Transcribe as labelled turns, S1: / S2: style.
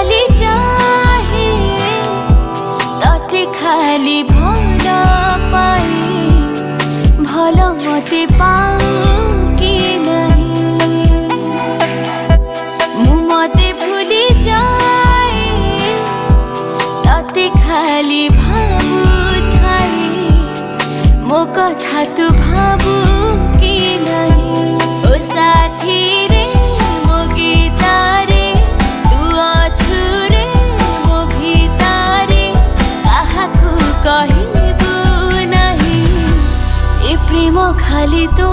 S1: खाली चाहे तते खाली भल पाए भल मते पाऊ कि नहीं मु मते भूली जाए तते खाली भावु थाए मो कथा तू भावु कि नहीं ओ साथी रे मो गीतारे तू अछु रे मो भीतारे काहाकू कहबू नहीं ए प्रेम खाली तो